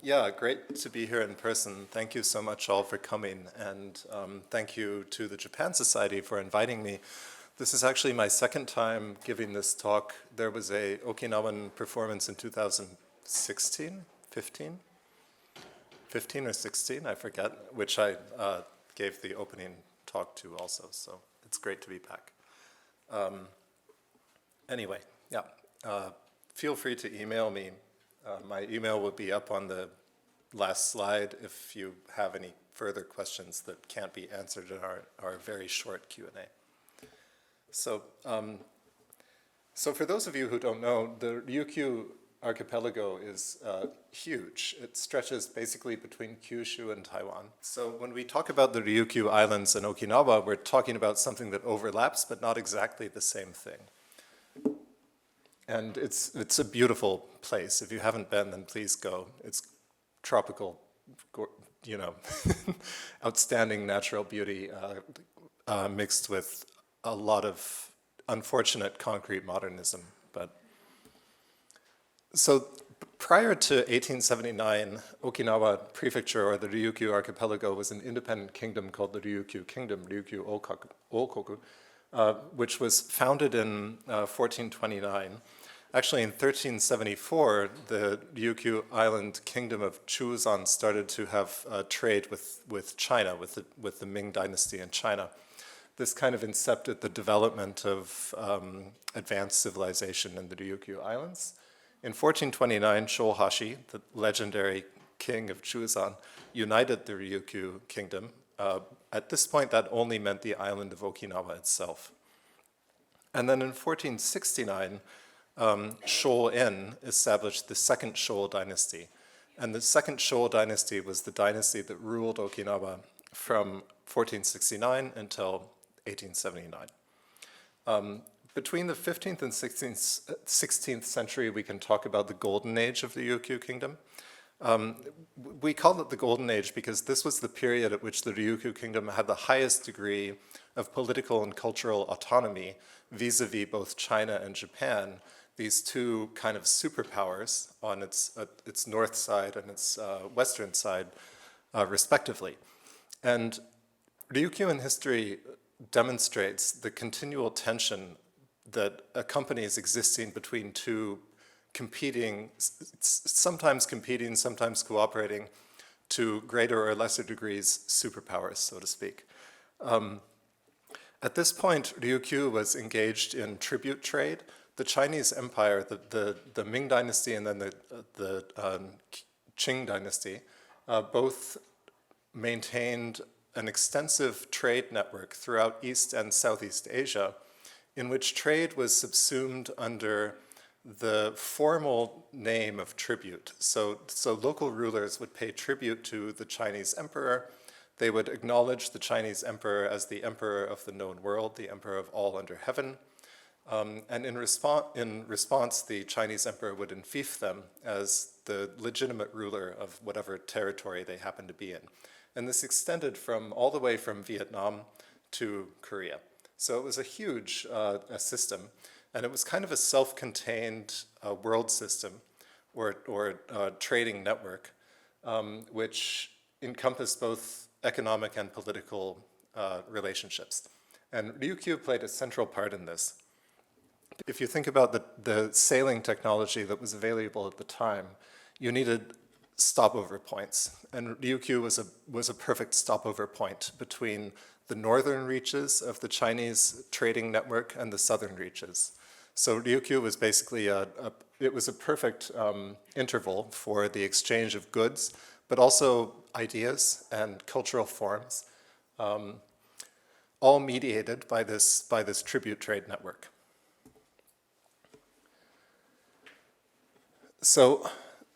Yeah, great to be here in person. Thank you so much all for coming, and thank you to the Japan Society for inviting me. This is actually my second time giving this talk. There was a Okinawan performance in 2016, 15 or 16, I forget, which I gave the opening talk to also, so it's great to be back. Anyway, yeah, feel free to email me. My email will be up on the last slide if you have any further questions that can't be answered in our very short Q&A. So for those of you who don't know, the Ryukyu archipelago is huge. It stretches basically between Kyushu and Taiwan. So when we talk about the Ryukyu Islands and Okinawa, we're talking about something that overlaps, but not exactly the same thing. And it's a beautiful place. If you haven't been, then please go. It's tropical, you know, outstanding natural beauty mixed with a lot of unfortunate concrete modernism. So prior to 1879, Okinawa Prefecture, or the Ryukyu Archipelago, was an independent kingdom called the Ryukyu Kingdom, Ryukyu Okoku, which was founded in 1429. Actually, in 1374, the Ryukyu Island Kingdom of Chuzan started to have trade with China, with the Ming Dynasty in China. This kind of incepted the development of advanced civilization in the Ryukyu Islands. In 1429, Shohashi, the legendary king of Chuzan, united the Ryukyu Kingdom. At this point, that only meant the island of Okinawa itself. And then in 1469, Shōen established the second Shō dynasty. And the second Shō dynasty was the dynasty that ruled Okinawa from 1469 until 1879. Between the 15th and 16th century, we can talk about the golden age of the Ryukyu Kingdom. We call it the golden age because this was the period at which the Ryukyu Kingdom had the highest degree of political and cultural autonomy vis-a-vis both China and Japan, these two kind of superpowers on its north side and its western side, respectively. And Ryukyuan history demonstrates the continual tension that accompanies existing between two sometimes competing, sometimes cooperating, to greater or lesser degrees superpowers, so to speak. At this point, Ryukyu was engaged in tribute trade. The Chinese Empire, the Ming Dynasty and then the Qing Dynasty, both maintained an extensive trade network throughout East and Southeast Asia, in which trade was subsumed under the formal name of tribute. So local rulers would pay tribute to the Chinese emperor. They would acknowledge the Chinese emperor as the emperor of the known world, the emperor of all under heaven. And in response, the Chinese emperor would enfief them as the legitimate ruler of whatever territory they happened to be in. And this extended all the way from Vietnam to Korea. So it was a huge system, and it was kind of a self-contained world system or trading network, which encompassed both economic and political relationships. And Ryukyu played a central part in this. If you think about the sailing technology that was available at the time, you needed stopover points, and Ryukyu was a perfect stopover point between the northern reaches of the Chinese trading network and the southern reaches. So Ryukyu was basically it was a perfect interval for the exchange of goods, but also ideas and cultural forms, all mediated by this tribute trade network. So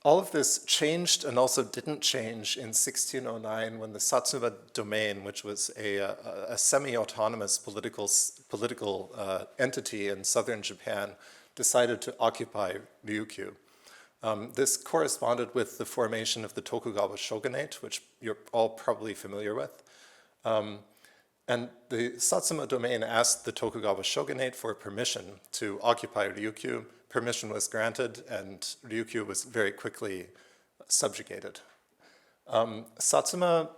all of this changed and also didn't change in 1609 when the Satsuma domain, which was a semi-autonomous political entity in southern Japan, decided to occupy Ryukyu. This corresponded with the formation of the Tokugawa shogunate, which you're all probably familiar with. And the Satsuma domain asked the Tokugawa shogunate for permission to occupy Ryukyu. Permission was granted, and Ryukyu was very quickly subjugated. Satsuma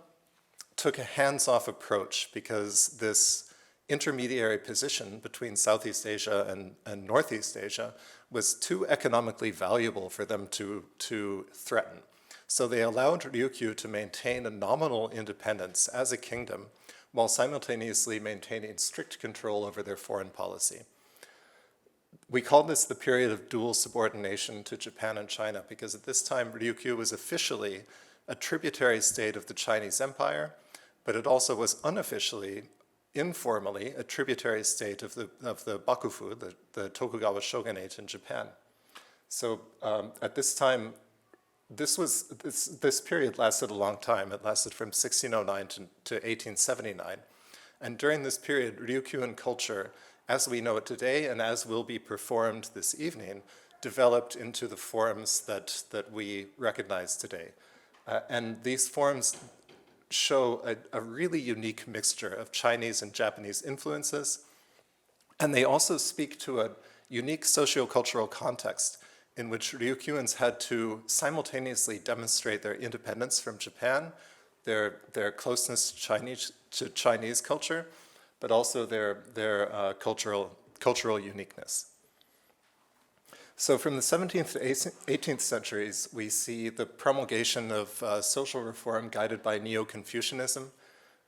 took a hands-off approach because this intermediary position between Southeast Asia and Northeast Asia was too economically valuable for them to threaten. So they allowed Ryukyu to maintain a nominal independence as a kingdom while simultaneously maintaining strict control over their foreign policy. We call this the period of dual subordination to Japan and China because at this time Ryukyu was officially a tributary state of the Chinese Empire, but it also was unofficially, informally, a tributary state of the Bakufu, the Tokugawa shogunate in Japan. So at this time, this period lasted a long time. It lasted from 1609 to 1879. And during this period, Ryukyuan culture, as we know it today and as will be performed this evening, developed into the forms that we recognize today. And these forms show a really unique mixture of Chinese and Japanese influences, and they also speak to a unique sociocultural context in which Ryukyuans had to simultaneously demonstrate their independence from Japan, their closeness to Chinese culture, but also their cultural uniqueness. So from the 17th to 18th centuries, we see the promulgation of social reform guided by Neo-Confucianism.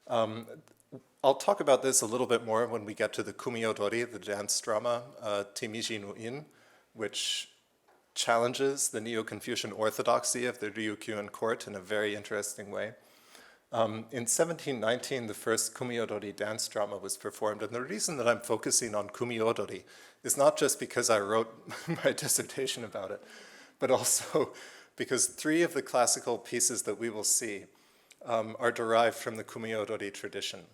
I'll talk about this a little bit more when we get to the Kumiodori, the dance drama, Timizinuin, which challenges the Neo-Confucian orthodoxy of the Ryukyuan court in a very interesting way. In 1719, the first Kumiodori dance drama was performed, and the reason that I'm focusing on Kumiodori is not just because I wrote my dissertation about it, but also because 3 of the classical pieces that we will see are derived from the Kumiodori tradition.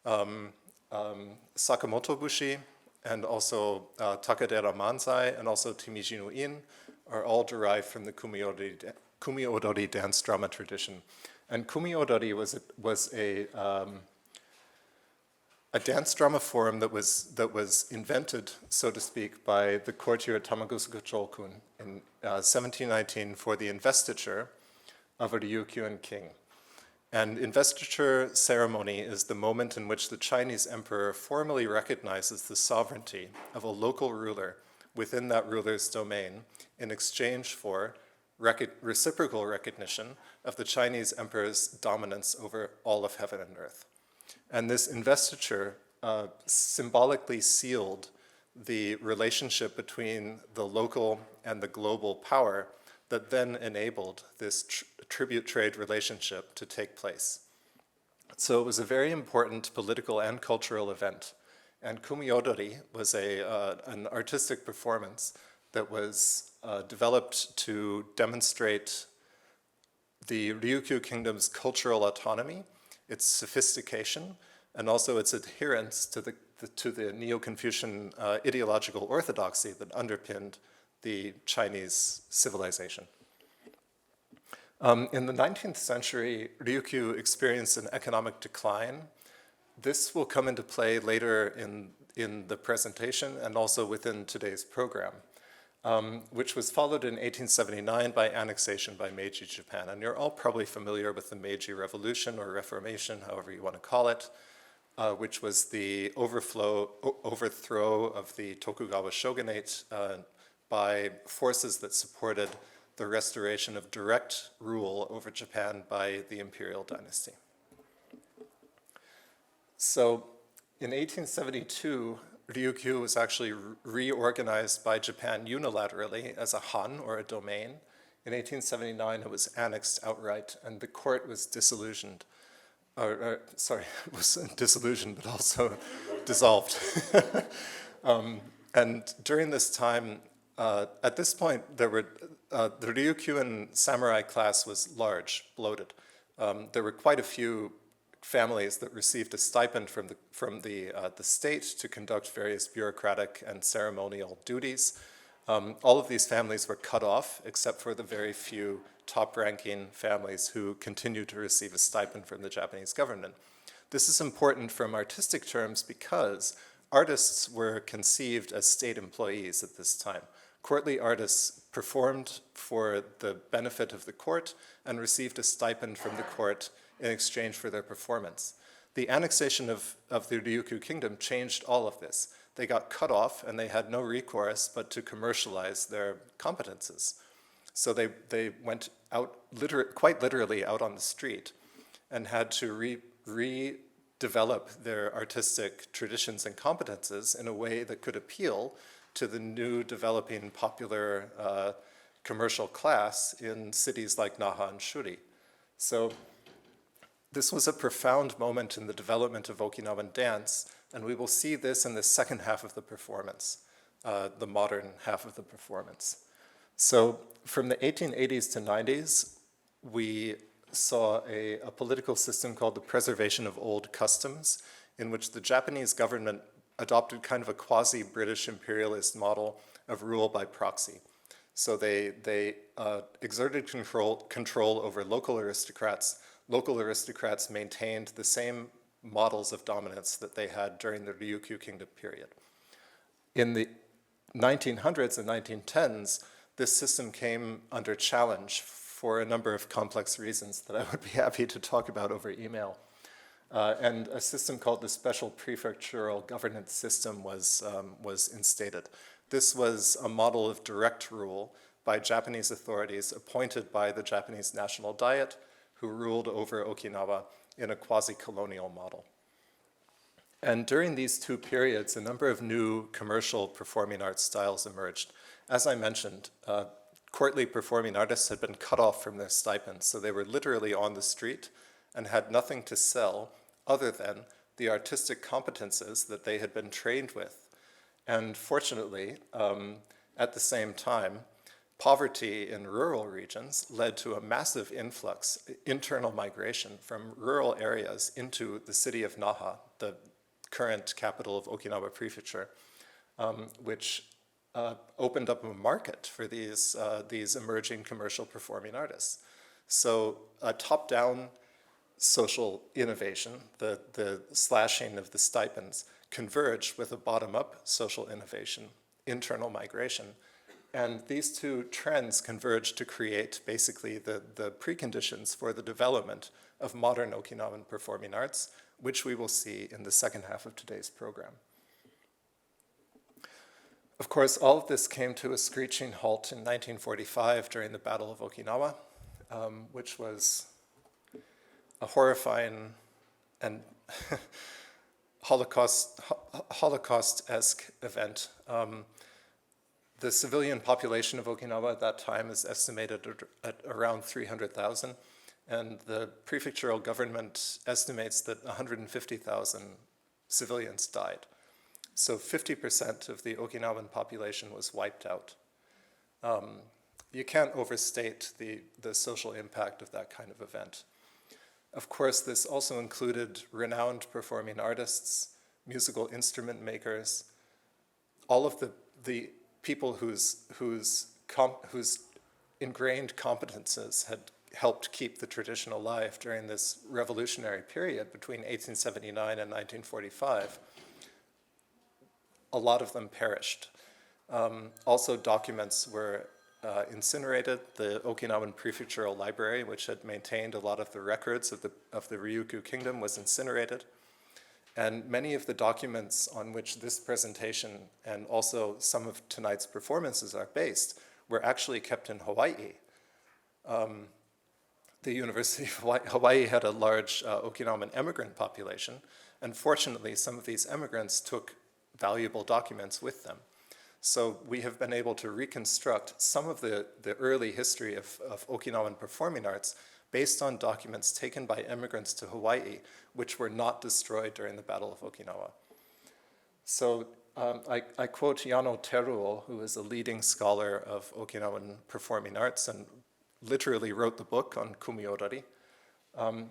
Sakamoto Bushi and also Takadera Manzai and also Timizinuin are all derived from the Kumiodori dance drama tradition. And Kumiodori was a dance drama form that was invented, so to speak, by the courtier Tamagusuka Chokun in 1719 for the investiture of a Ryukyuan king. And investiture ceremony is the moment in which the Chinese emperor formally recognizes the sovereignty of a local ruler within that ruler's domain in exchange for reciprocal recognition of the Chinese emperor's dominance over all of heaven and earth. And this investiture symbolically sealed the relationship between the local and the global power that then enabled this tribute trade relationship to take place. So it was a very important political and cultural event. And Kumiodori was an artistic performance that was developed to demonstrate the Ryukyu Kingdom's cultural autonomy, its sophistication, and also its adherence to the Neo-Confucian ideological orthodoxy that underpinned the Chinese civilization. In the 19th century, Ryukyu experienced an economic decline. This will come into play later in the presentation and also within today's program, which was followed in 1879 by annexation by Meiji Japan. And you're all probably familiar with the Meiji Revolution or Reformation, however you want to call it, which was the overthrow of the Tokugawa shogunate by forces that supported the restoration of direct rule over Japan by the imperial dynasty. So in 1872, Ryukyu was actually reorganized by Japan unilaterally as a han, or a domain. In 1879, it was annexed outright, and the court was disillusioned. Was disillusioned, but also dissolved. And during this time, at this point, the Ryukyuan samurai class was large, bloated. There were quite a few families that received a stipend from the state to conduct various bureaucratic and ceremonial duties. All of these families were cut off, except for the very few top-ranking families who continued to receive a stipend from the Japanese government. This is important from artistic terms because artists were conceived as state employees at this time. courtly artists performed for the benefit of the court and received a stipend from the court in exchange for their performance. The annexation of the Ryukyu Kingdom changed all of this. They got cut off and they had no recourse but to commercialize their competences. So they went out, quite literally out on the street and had to redevelop their artistic traditions and competences in a way that could appeal to the new developing popular commercial class in cities like Naha and Shuri. So this was a profound moment in the development of Okinawan dance, and we will see this in the second half of the performance, the modern half of the performance. So from the 1880s to 90s, we saw a political system called the preservation of old customs, in which the Japanese government adopted kind of a quasi-British imperialist model of rule by proxy. So they exerted control over local aristocrats. Local aristocrats maintained the same models of dominance that they had during the Ryukyu Kingdom period. In the 1900s and 1910s, this system came under challenge for a number of complex reasons that I would be happy to talk about over email. And a system called the Special Prefectural Governance System was instated. This was a model of direct rule by Japanese authorities appointed by the Japanese National Diet, who ruled over Okinawa in a quasi-colonial model. And during these two periods, a number of new commercial performing arts styles emerged. As I mentioned, courtly performing artists had been cut off from their stipends, so they were literally on the street and had nothing to sell other than the artistic competences that they had been trained with. And fortunately, at the same time, poverty in rural regions led to a massive influx, internal migration from rural areas into the city of Naha, the current capital of Okinawa Prefecture, which opened up a market for these emerging commercial performing artists. So a top-down social innovation, the slashing of the stipends, converged with a bottom-up social innovation, internal migration. And these two trends converged to create basically the preconditions for the development of modern Okinawan performing arts, which we will see in the second half of today's program. Of course, all of this came to a screeching halt in 1945 during the Battle of Okinawa, which was a horrifying and Holocaust-esque event. The civilian population of Okinawa at that time is estimated at around 300,000, and the prefectural government estimates that 150,000 civilians died. So 50% of the Okinawan population was wiped out. You can't overstate the social impact of that kind of event. Of course, this also included renowned performing artists, musical instrument makers, all of the people whose ingrained competences had helped keep the tradition alive during this revolutionary period between 1879 and 1945. A lot of them perished. Also, documents were incinerated. The Okinawan Prefectural Library, which had maintained a lot of the records of the Ryukyu Kingdom, was incinerated. And many of the documents on which this presentation and also some of tonight's performances are based were actually kept in Hawaii. The University of Hawaii had a large Okinawan immigrant population, and fortunately some of these immigrants took valuable documents with them. So we have been able to reconstruct some of the early history of Okinawan performing arts based on documents taken by immigrants to Hawaii, which were not destroyed during the Battle of Okinawa. So I quote Yano Teruo, who is a leading scholar of Okinawan performing arts and literally wrote the book on Kumiodori.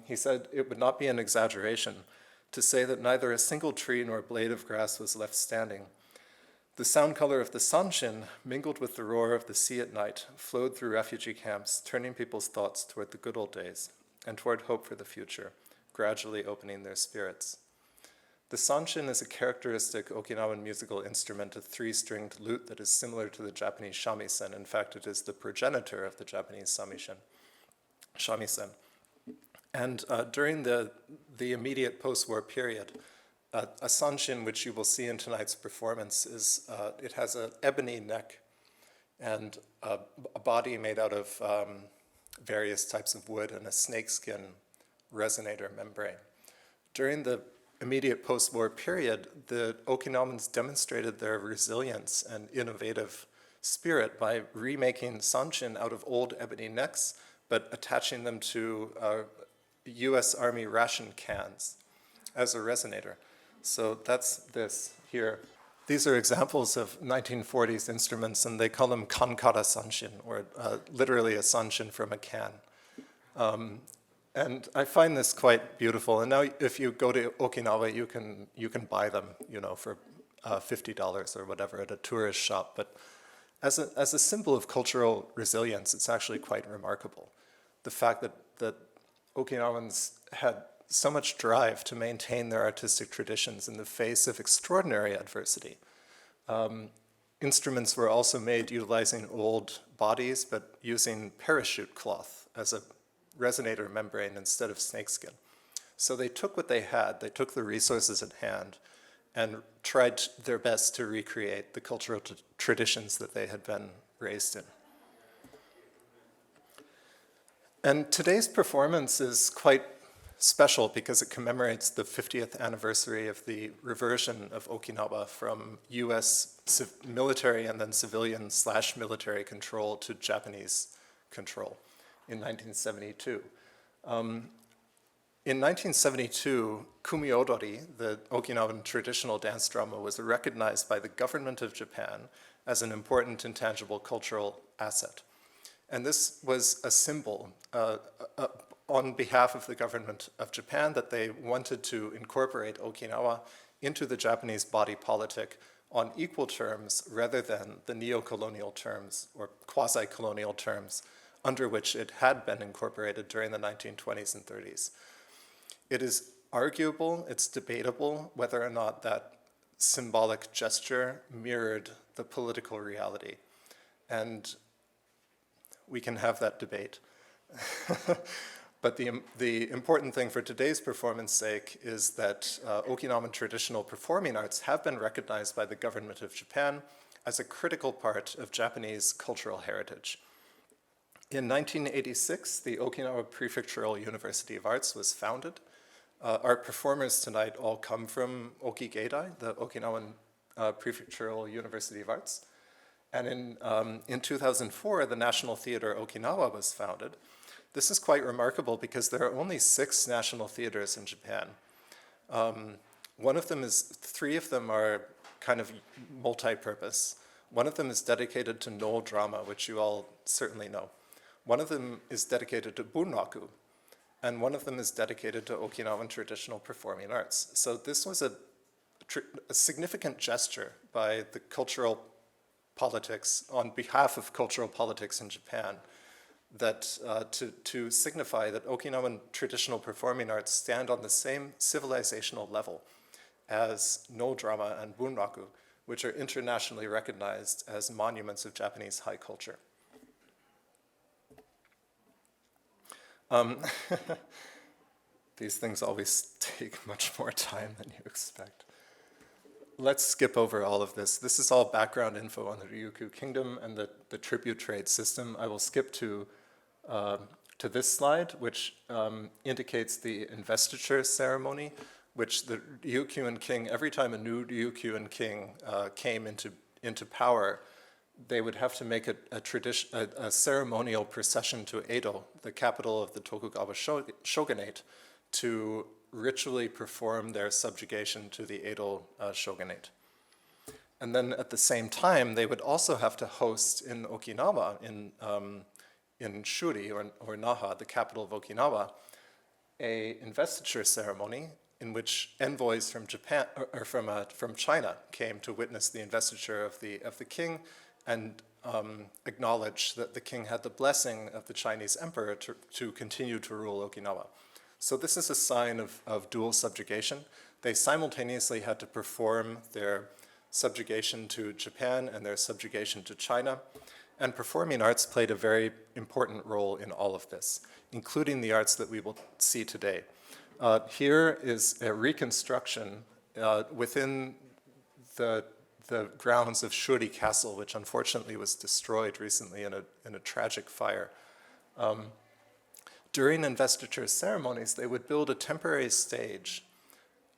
He said, "It would not be an exaggeration to say that neither a single tree nor blade of grass was left standing. The sound color of the sanshin, mingled with the roar of the sea at night, flowed through refugee camps, turning people's thoughts toward the good old days and toward hope for the future, gradually opening their spirits." The sanshin is a characteristic Okinawan musical instrument, a three-stringed lute that is similar to the Japanese shamisen. In fact, it is the progenitor of the Japanese shamisen. And during the immediate post-war period, a sanshin, which you will see in tonight's performance, it has an ebony neck and a body made out of various types of wood and a snakeskin resonator membrane. During the immediate post-war period, the Okinawans demonstrated their resilience and innovative spirit by remaking sanshin out of old ebony necks, but attaching them to US Army ration cans as a resonator. So that's this here. These are examples of 1940s instruments, and they call them kankara sanshin, or literally a sanshin from a can. And I find this quite beautiful. And now, if you go to Okinawa, you can buy them, for $50 or whatever at a tourist shop. But as a symbol of cultural resilience, it's actually quite remarkable. The fact that Okinawans had so much drive to maintain their artistic traditions in the face of extraordinary adversity. Instruments were also made utilizing old bodies, but using parachute cloth as a resonator membrane instead of snakeskin. So they took what they had, they took the resources at hand, and tried their best to recreate the cultural traditions that they had been raised in. And today's performance is quite special because it commemorates the 50th anniversary of the reversion of Okinawa from US military and then civilian/military control to Japanese control in 1972. In 1972, Kumiodori, the Okinawan traditional dance drama, was recognized by the government of Japan as an important intangible cultural asset. And this was a symbol on behalf of the government of Japan that they wanted to incorporate Okinawa into the Japanese body politic on equal terms rather than the neo-colonial terms or quasi-colonial terms under which it had been incorporated during the 1920s and 30s. It is arguable, it's debatable whether or not that symbolic gesture mirrored the political reality. And we can have that debate. But the important thing for today's performance sake is that Okinawan traditional performing arts have been recognized by the government of Japan as a critical part of Japanese cultural heritage. In 1986, the Okinawa Prefectural University of Arts was founded. Our performers tonight all come from Okigeidai, the Okinawan Prefectural University of Arts. And in 2004, the National Theater Okinawa was founded. This is quite remarkable because there are only 6 national theaters in Japan. Three of them are kind of multi-purpose. One of them is dedicated to Noh drama, which you all certainly know. One of them is dedicated to bunraku, and one of them is dedicated to Okinawan traditional performing arts. So this was a significant gesture by the cultural politics, on behalf of cultural politics in Japan, that to signify that Okinawan traditional performing arts stand on the same civilizational level as Noh drama and bunraku, which are internationally recognized as monuments of Japanese high culture. These things always take much more time than you expect. Let's skip over all of this. This is all background info on the Ryukyu Kingdom and the tribute trade system. I will skip to this slide, which indicates the investiture ceremony, which the Ryukyuan king, every time a new Ryukyuan king came into power, they would have to make a ceremonial procession to Edo, the capital of the Tokugawa shogunate, to ritually perform their subjugation to the Edo shogunate. And then at the same time, they would also have to host in Okinawa, in Shuri, or Naha, the capital of Okinawa, a investiture ceremony in which envoys from Japan, or from China, came to witness the investiture of the king and acknowledge that the king had the blessing of the Chinese emperor to continue to rule Okinawa. So this is a sign of dual subjugation. They simultaneously had to perform their subjugation to Japan and their subjugation to China, and performing arts played a very important role in all of this, including the arts that we will see today. Here is a reconstruction within the grounds of Shuri Castle, which unfortunately was destroyed recently in a tragic fire. During investiture ceremonies, they would build a temporary stage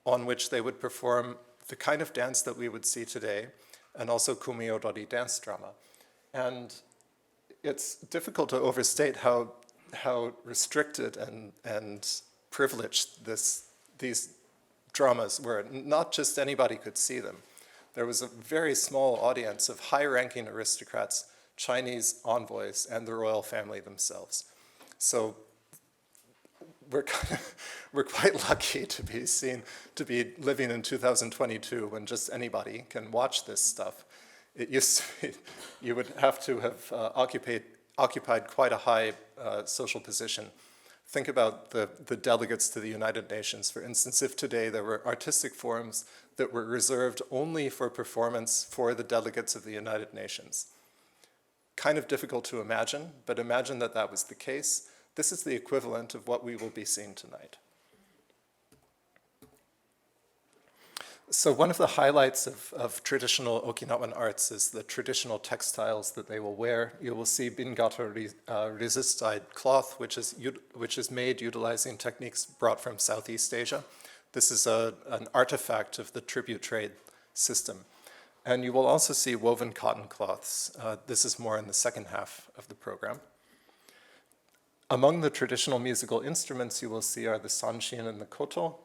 on which they would perform the kind of dance that we would see today, and also Kumiodori dance drama. And it's difficult to overstate how restricted and privileged these dramas were. Not just anybody could see them. There was a very small audience of high-ranking aristocrats, Chinese envoys, and the royal family themselves. So we're quite lucky to be living in 2022 when just anybody can watch this stuff. It used to be, you would have to have occupied quite a high social position. Think about the delegates to the United Nations. For instance, if today there were artistic forms that were reserved only for performance for the delegates of the United Nations. Kind of difficult to imagine, but imagine that that was the case. This is the equivalent of what we will be seeing tonight. So one of the highlights of traditional Okinawan arts is the traditional textiles that they will wear. You will see bingata resist-dyed cloth, which is made utilizing techniques brought from Southeast Asia. This is an artifact of the tribute trade system. And you will also see woven cotton cloths. This is more in the second half of the program. Among the traditional musical instruments you will see are the sanshin and the koto.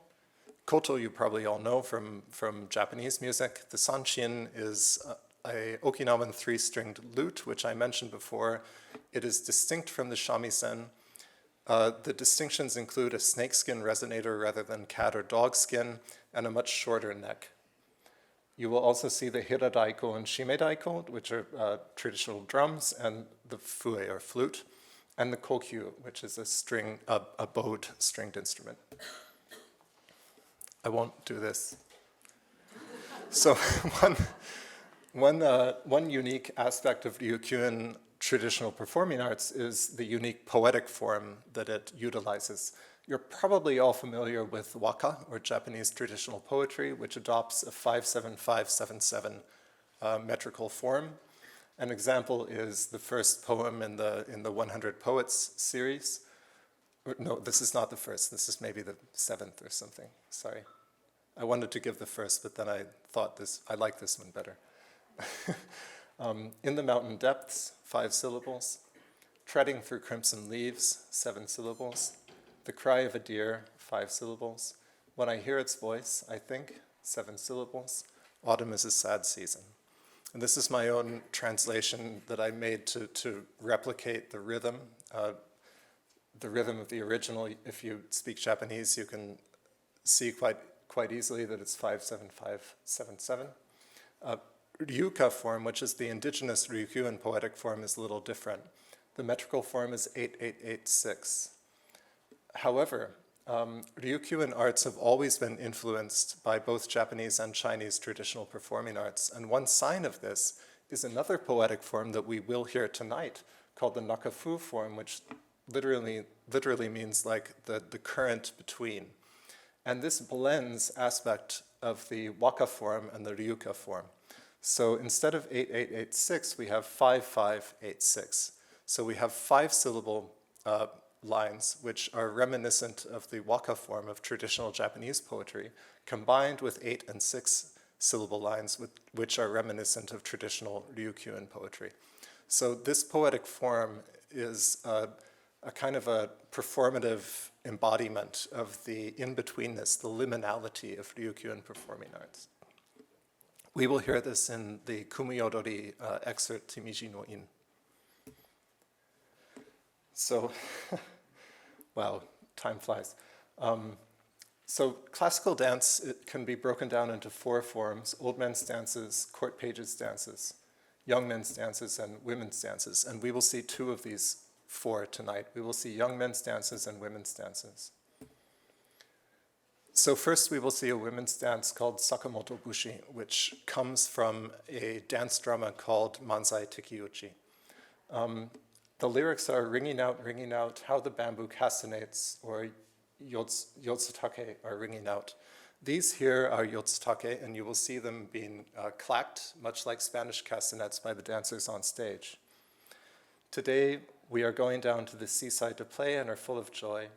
Koto you probably all know from Japanese music. The sanshin is a Okinawan three-stringed lute, which I mentioned before. It is distinct from the shamisen. The distinctions include a snakeskin resonator rather than cat or dog skin, and a much shorter neck. You will also see the hiradaiko and shimedaiko, which are traditional drums, and the fue or flute, and the kokyu, which is a bowed stringed instrument. I won't do this. So one unique aspect of Ryukyuan traditional performing arts is the unique poetic form that it utilizes. You're probably all familiar with waka, or Japanese traditional poetry, which adopts a 5-7-5-7-7 metrical form. An example is the first poem in the 100 Poets series. No, this is not the first. This is maybe the 7th or something. Sorry. I wanted to give the first, but then I thought I like this one better. In the mountain depths, 5 syllables. Treading through crimson leaves, 7 syllables. The cry of a deer, 5 syllables. When I hear its voice, I think, 7 syllables. Autumn is a sad season. And this is my own translation that I made to replicate the rhythm of the original. If you speak Japanese, you can see quite easily that it's 5-7-5-7-7. Ryuka form, which is the indigenous Ryukyuan poetic form, is a little different. The metrical form is 8-8-8-6. However, Ryukyuan arts have always been influenced by both Japanese and Chinese traditional performing arts, and one sign of this is another poetic form that we will hear tonight, called the nakafu form, which literally means like the current between. And this blends aspect of the waka form and the ryuka form. So instead of 8-8-8-6, we have 5-5-8-6. So we have 5-syllable lines, which are reminiscent of the waka form of traditional Japanese poetry, combined with 8 and 6-syllable lines, which are reminiscent of traditional Ryukyuan poetry. So this poetic form is a kind of a performative embodiment of the in-betweenness, the liminality of Ryukyuan performing arts. We will hear this in the Kumiodori excerpt, Timizinuin. So, wow, time flies. So classical dance, it can be broken down into 4 forms: old men's dances, court pages' dances, young men's dances, and women's dances. And we will see 2 of these 4 tonight. We will see young men's dances and women's dances. So first we will see a women's dance called Sakamoto Bushi, which comes from a dance drama called Manzai Tekiuchi. The lyrics are ringing out, how the bamboo castanets, or yotsutake, are ringing out. These here are yotsutake, and you will see them being clacked, much like Spanish castanets, by the dancers on stage. Today, we are going down to the seaside to play and are full of joy.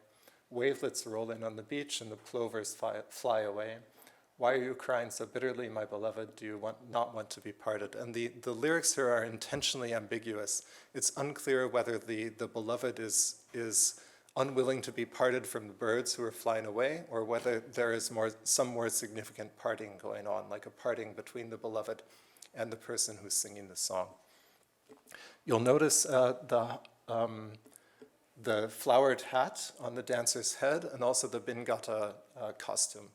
Wavelets roll in on the beach, and the plovers fly away. Why are you crying so bitterly, my beloved? Do you not want to be parted? And the lyrics here are intentionally ambiguous. It's unclear whether the beloved is unwilling to be parted from the birds who are flying away, or whether there is some more significant parting going on, like a parting between the beloved and the person who's singing the song. You'll notice the flowered hat on the dancer's head, and also the bingata costume.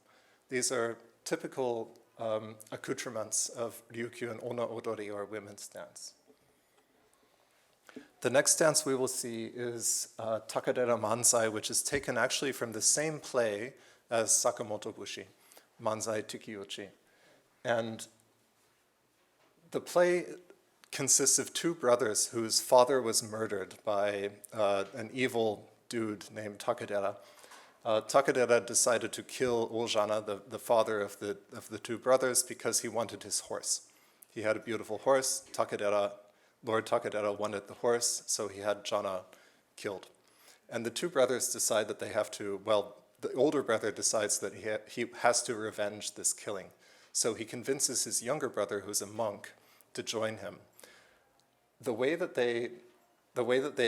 These are typical accoutrements of Ryukyu and Ono odori, or women's dance. The next dance we will see is Takadera Manzai, which is taken actually from the same play as Sakamoto Bushi, Manzai Tekiuchi. And the play consists of two brothers whose father was murdered by an evil dude named Takadera. Takadera decided to kill Ojana, the father of the two brothers, because he wanted his horse. He had a beautiful horse. Lord Takadera wanted the horse, so he had Jana killed. And the two brothers decide that they have to, the older brother decides that he has to revenge this killing. So he convinces his younger brother, who's a monk, to join him. The way that they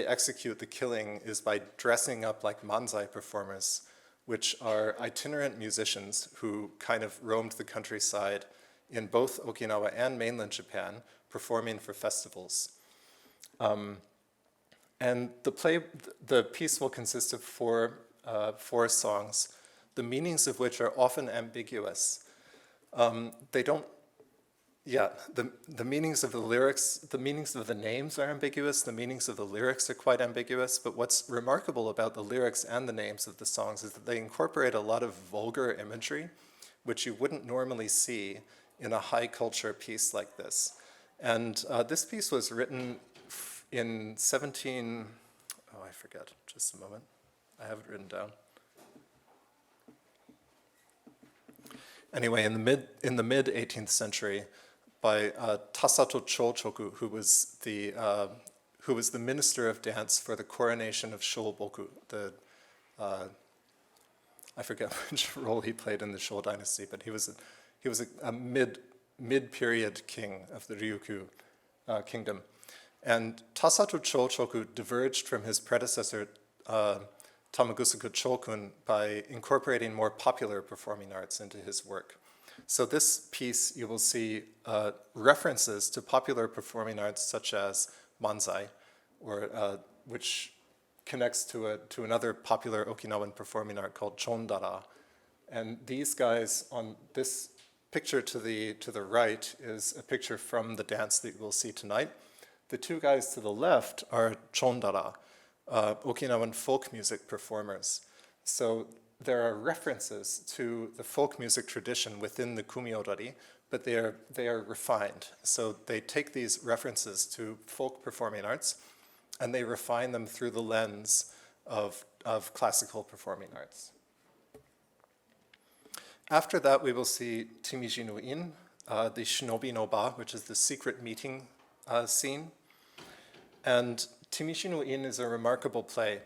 execute the killing is by dressing up like manzai performers, which are itinerant musicians who kind of roamed the countryside in both Okinawa and mainland Japan, performing for festivals. And the piece will consist of four songs, the meanings of which are often ambiguous. The meanings of the lyrics, the meanings of the names are ambiguous, the meanings of the lyrics are quite ambiguous, but what's remarkable about the lyrics and the names of the songs is that they incorporate a lot of vulgar imagery, which you wouldn't normally see in a high culture piece like this. And this piece was written in I forget, just a moment. I have it written down. Anyway, in the mid 18th century, by Tasato Chochoku, who was the minister of dance for the coronation of Shoboku, I forget which role he played in the Shou dynasty, but he was a mid-period king of the Ryukyu Kingdom. And Tasato Chochoku diverged from his predecessor, Tamagusaku Chokun, by incorporating more popular performing arts into his work. So this piece, you will see references to popular performing arts such as manzai, which connects to another popular Okinawan performing art called chondara. And these guys, on this picture to the right is a picture from the dance that you will see tonight. The two guys to the left are chondara, Okinawan folk music performers. So there are references to the folk music tradition within the Kumiodori, but they are refined. So they take these references to folk performing arts and they refine them through the lens of classical performing arts. After that, we will see Timizinuin, the Shinobi no Ba, which is the secret meeting scene. And Timizinuin is a remarkable play.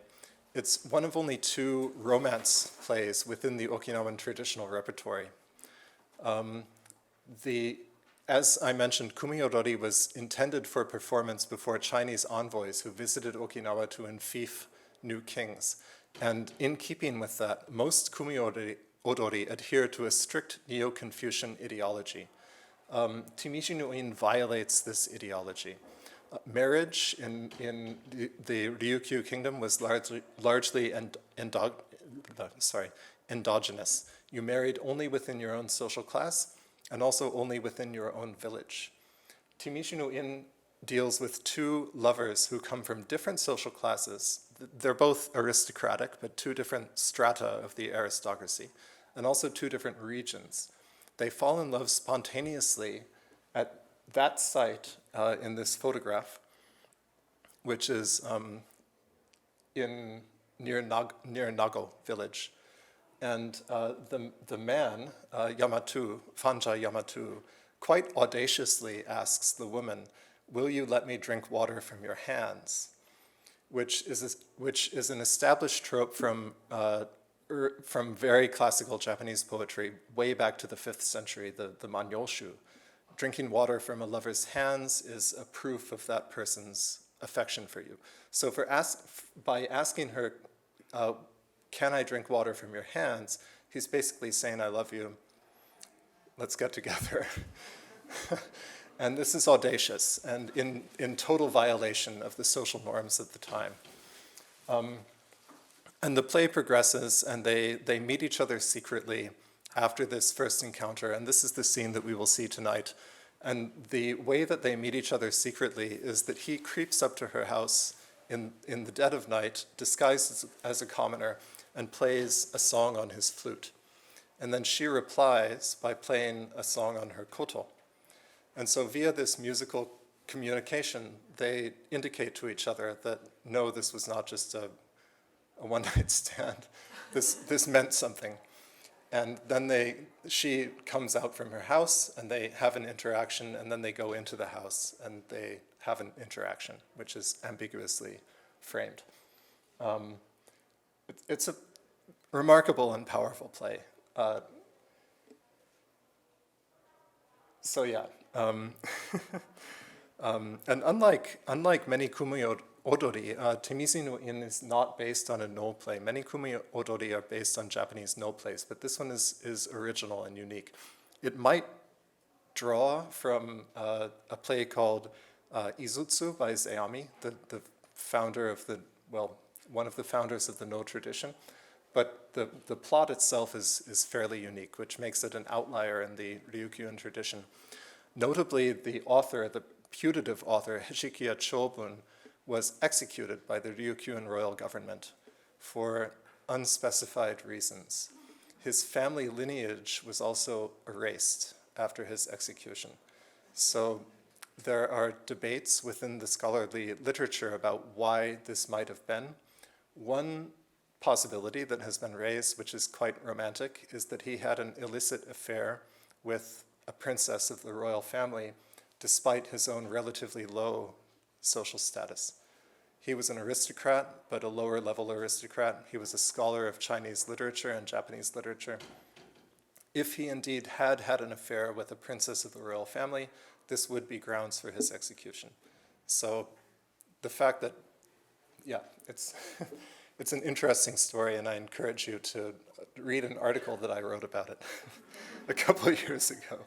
It's one of only two romance plays within the Okinawan traditional repertoire. As I mentioned, Kumiodori was intended for performance before Chinese envoys who visited Okinawa to enfief new kings. And in keeping with that, most Kumiodori adhere to a strict Neo-Confucian ideology. Timizinuin violates this ideology. Marriage in the Ryukyu Kingdom was largely endogenous. You married only within your own social class and also only within your own village. Timizinuin deals with two lovers who come from different social classes. They're both aristocratic, but two different strata of the aristocracy. and also two different regions. They fall in love spontaneously at that site in this photograph, which is near Nago village. And the man, Yamatu, Fanja Yamatu, quite audaciously asks the woman, "Will you let me drink water from your hands?" Which is an established trope from very classical Japanese poetry, way back to the 5th century, the Manyoshu. Drinking water from a lover's hands is a proof of that person's affection for you. So by asking her, "Can I drink water from your hands?" he's basically saying, "I love you, let's get together." And this is audacious and in total violation of the social norms of the time. And the play progresses, and they meet each other secretly after this first encounter, and this is the scene that we will see tonight. And the way that they meet each other secretly is that he creeps up to her house in the dead of night, disguised as a commoner, and plays a song on his flute. And then she replies by playing a song on her koto. And so via this musical communication, they indicate to each other that, no, this was not just a one-night stand. This meant something. And then she comes out from her house, and they have an interaction, and then they go into the house, and they have an interaction, which is ambiguously framed. It's a remarkable and powerful play. And unlike many Kumiodori, Timizinuin is not based on a no play. Many Kumiodori are based on Japanese no plays, but this one is original and unique. It might draw from a play called Izutsu by Zeami, the founder of one of the founders of the no tradition. But the plot itself is fairly unique, which makes it an outlier in the Ryukyuan tradition. Notably, the author, the putative author, Heishikiya Chobun, was executed by the Ryukyuan royal government for unspecified reasons. His family lineage was also erased after his execution. So there are debates within the scholarly literature about why this might have been. One possibility that has been raised, which is quite romantic, is that he had an illicit affair with a princess of the royal family, despite his own relatively low social status. He was an aristocrat, but a lower level aristocrat. He was a scholar of Chinese literature and Japanese literature. If he indeed had an affair with a princess of the royal family, this would be grounds for his execution. So the fact that, it's it's an interesting story, and I encourage you to read an article that I wrote about it a couple of years ago.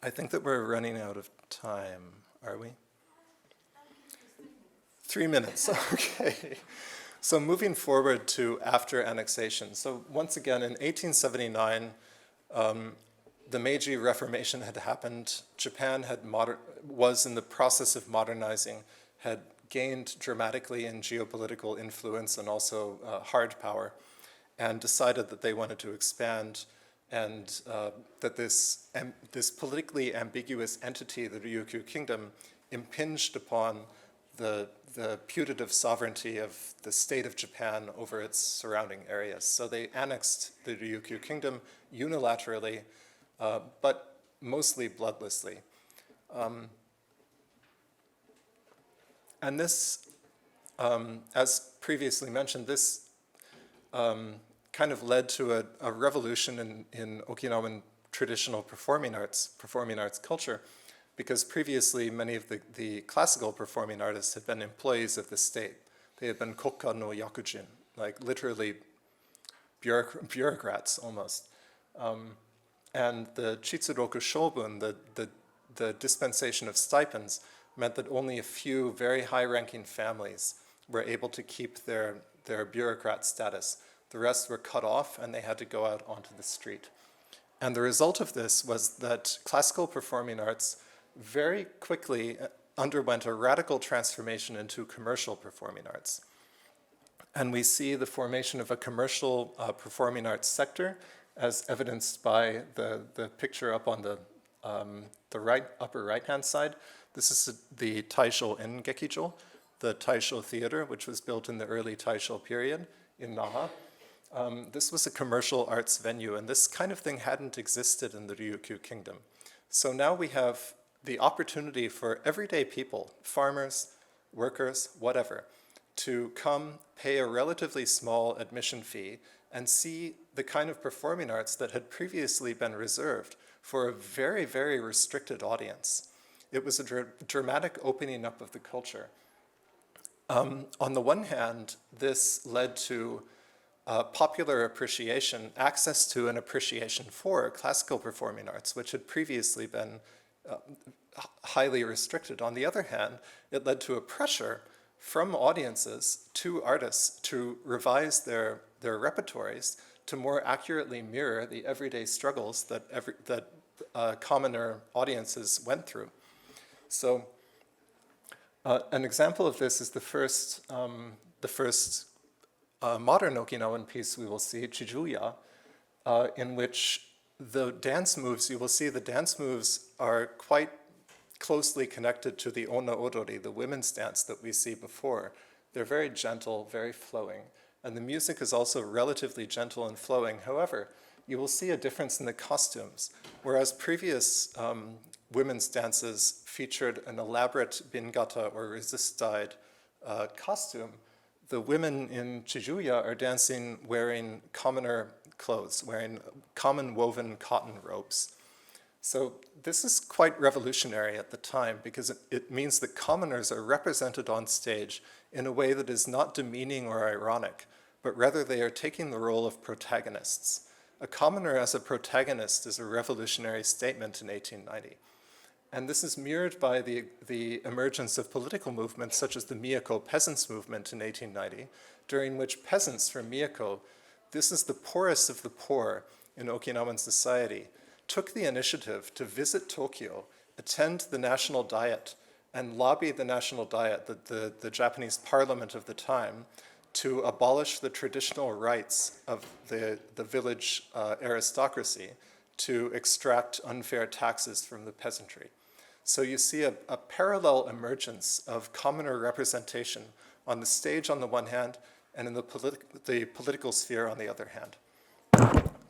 I think that we're running out of time, are we? 3 minutes, okay. So moving forward to after annexation. So once again, in 1879, the Meiji Reformation had happened. Japan was in the process of modernizing, had gained dramatically in geopolitical influence and also hard power, and decided that they wanted to expand, and that this politically ambiguous entity, the Ryukyu Kingdom, impinged upon the putative sovereignty of the state of Japan over its surrounding areas. So they annexed the Ryukyu Kingdom unilaterally, but mostly bloodlessly. And this, as previously mentioned, this kind of led to a revolution in Okinawan traditional performing arts culture, because previously many of the classical performing artists had been employees of the state. They had been kokka no yakujin, like literally bureaucrats almost. And the Chitsuroku Shobun, the dispensation of stipends, meant that only a few very high-ranking families were able to keep their bureaucrat status. The rest were cut off, and they had to go out onto the street. And the result of this was that classical performing arts very quickly underwent a radical transformation into commercial performing arts. And we see the formation of a commercial performing arts sector, as evidenced by the picture up on the upper right-hand side. This is the Taisho Engekijo, the Taisho Theater, which was built in the early Taisho period in Naha. This was a commercial arts venue, and this kind of thing hadn't existed in the Ryukyu Kingdom. So now we have the opportunity for everyday people, farmers, workers, whatever, to come pay a relatively small admission fee and see the kind of performing arts that had previously been reserved for a very, very restricted audience. It was a dramatic opening up of the culture. On the one hand, this led to popular appreciation, access to and appreciation for classical performing arts, which had previously been highly restricted. On the other hand, it led to a pressure from audiences to artists to revise their repertoires to more accurately mirror the everyday struggles that commoner audiences went through. So an example of this is the first modern Okinawan piece we will see, Chijuya, in which the dance moves, you will see the dance moves are quite closely connected to the onna odori, the women's dance that we see before. They're very gentle, very flowing, and the music is also relatively gentle and flowing. However, you will see a difference in the costumes. Whereas previous women's dances featured an elaborate bingata or resist-dyed costume, the women in Chijuya are dancing wearing commoner clothes, wearing common woven cotton robes. So this is quite revolutionary at the time because it means that commoners are represented on stage in a way that is not demeaning or ironic, but rather they are taking the role of protagonists. A commoner as a protagonist is a revolutionary statement in 1890. And this is mirrored by the emergence of political movements such as the Miyako Peasants Movement in 1890, during which peasants from Miyako, this is the poorest of the poor in Okinawan society, took the initiative to visit Tokyo, attend the National Diet, and lobby the National Diet, the Japanese parliament of the time, to abolish the traditional rights of the village aristocracy to extract unfair taxes from the peasantry. So you see a parallel emergence of commoner representation on the stage on the one hand and in the political sphere on the other hand.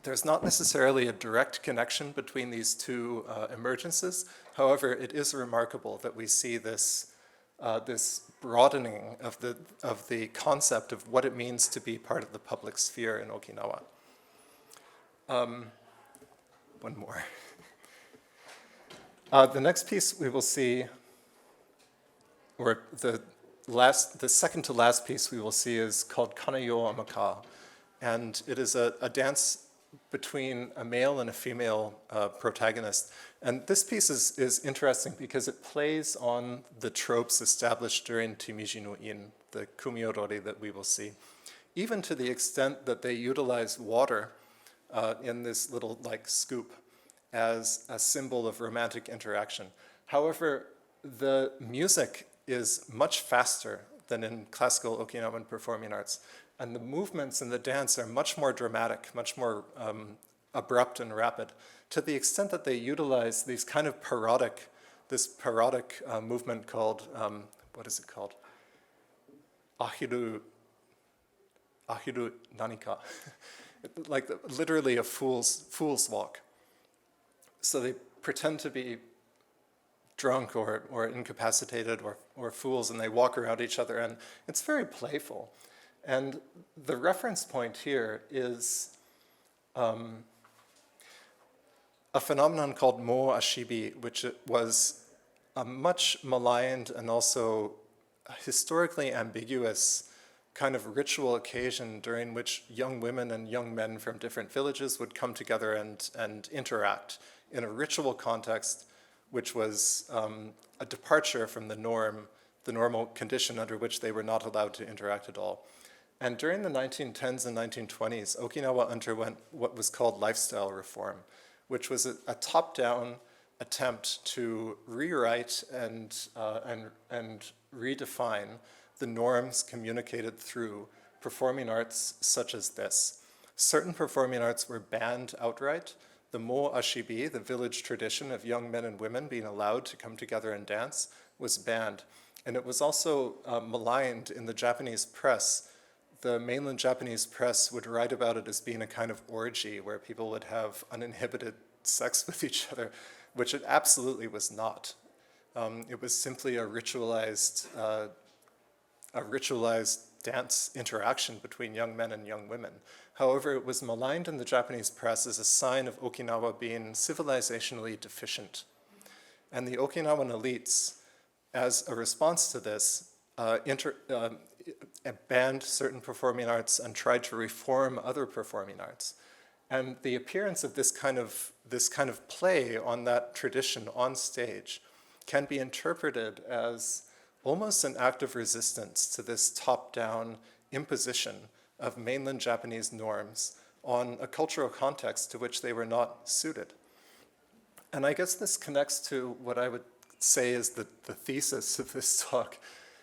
There's not necessarily a direct connection between these two emergences. However, it is remarkable that we see this broadening of the concept of what it means to be part of the public sphere in Okinawa. One more. The next piece we will see, or the second to last piece we will see is called Kanayo Amaka, and it is a dance between a male and a female protagonist. And this piece is interesting because it plays on the tropes established during Timizinuin, the Kumiodori that we will see, even to the extent that they utilize water in this little scoop as a symbol of romantic interaction. However, the music is much faster than in classical Okinawan performing arts, and the movements in the dance are much more dramatic, much more abrupt and rapid, to the extent that they utilize these kind of parodic movement called, what is it called? Ahiru nanika, like literally a fool's walk. So they pretend to be drunk or incapacitated or fools, and they walk around each other, and it's very playful. And the reference point here is a phenomenon called mo ashibi, which was a much maligned and also historically ambiguous kind of ritual occasion during which young women and young men from different villages would come together and interact in a ritual context, which was a departure from the normal condition under which they were not allowed to interact at all. And during the 1910s and 1920s, Okinawa underwent what was called lifestyle reform, which was a top-down attempt to rewrite and redefine the norms communicated through performing arts such as this. Certain performing arts were banned outright. The mo ashibi, the village tradition of young men and women being allowed to come together and dance, was banned. And it was also maligned in the Japanese press. The mainland Japanese press would write about it as being a kind of orgy where people would have uninhibited sex with each other, which it absolutely was not. It was simply a ritualized dance interaction between young men and young women. However, it was maligned in the Japanese press as a sign of Okinawa being civilizationally deficient. And the Okinawan elites, as a response to this, banned certain performing arts and tried to reform other performing arts. And the appearance of this kind of play on that tradition on stage can be interpreted as almost an act of resistance to this top-down imposition of mainland Japanese norms on a cultural context to which they were not suited. And I guess this connects to what I would say is the thesis of this talk,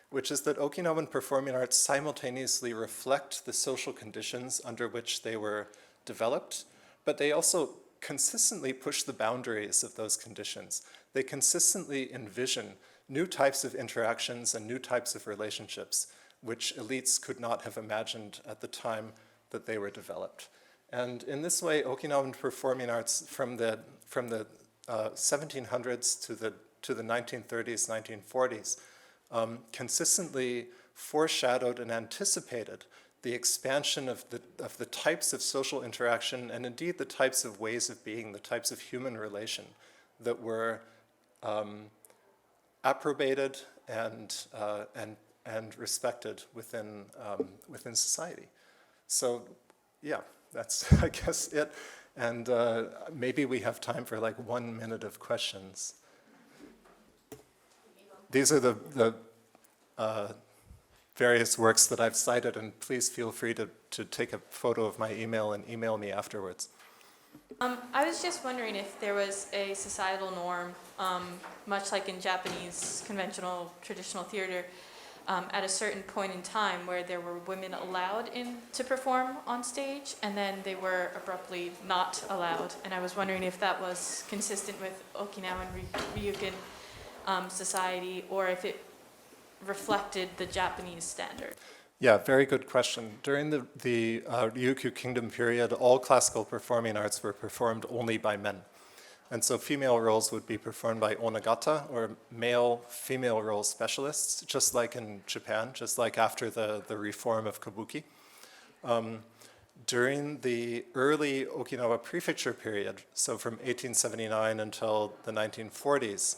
which is that Okinawan performing arts simultaneously reflect the social conditions under which they were developed, but they also consistently push the boundaries of those conditions. They consistently envision new types of interactions and new types of relationships, which elites could not have imagined at the time that they were developed. And in this way, Okinawan performing arts from the 1700s to the 1930s, 1940s, consistently foreshadowed and anticipated the expansion of the types of social interaction and indeed the types of ways of being, the types of human relation that were approbated and respected within society. So yeah, that's I guess it. And maybe we have time for like 1 minute of questions. These are the various works that I've cited, and please feel free to take a photo of my email and email me afterwards. I was just wondering if there was a societal norm, much like in Japanese conventional traditional theater, at a certain point in time where there were women allowed in to perform on stage, and then they were abruptly not allowed. And I was wondering if that was consistent with Okinawan Ryukyu society, or if it reflected the Japanese standard. Yeah, very good question. During the Ryukyu Kingdom period, all classical performing arts were performed only by men. And so female roles would be performed by onagata, or male-female role specialists, just like in Japan, just like after the reform of kabuki. During the early Okinawa prefecture period, so from 1879 until the 1940s,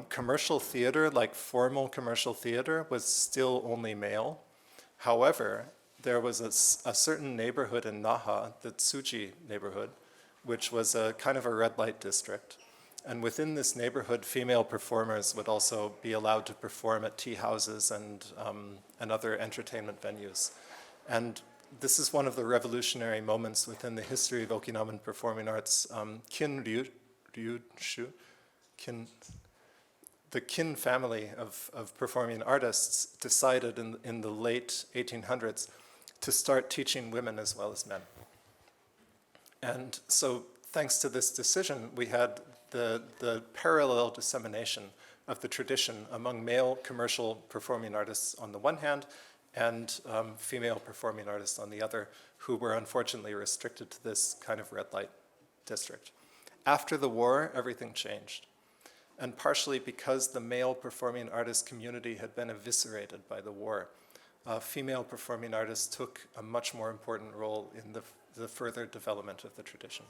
commercial theater, like formal commercial theater, was still only male. However, there was a certain neighborhood in Naha, the Tsuji neighborhood, which was a kind of a red light district. And within this neighborhood, female performers would also be allowed to perform at tea houses and other entertainment venues. And this is one of the revolutionary moments within the history of Okinawan performing arts. The Kin family of performing artists decided in the late 1800s to start teaching women as well as men. And so thanks to this decision, we had the parallel dissemination of the tradition among male commercial performing artists on the one hand and female performing artists on the other, who were unfortunately restricted to this kind of red light district. After the war, everything changed. And partially because the male performing artist community had been eviscerated by the war, female performing artists took a much more important role in the further development of the tradition.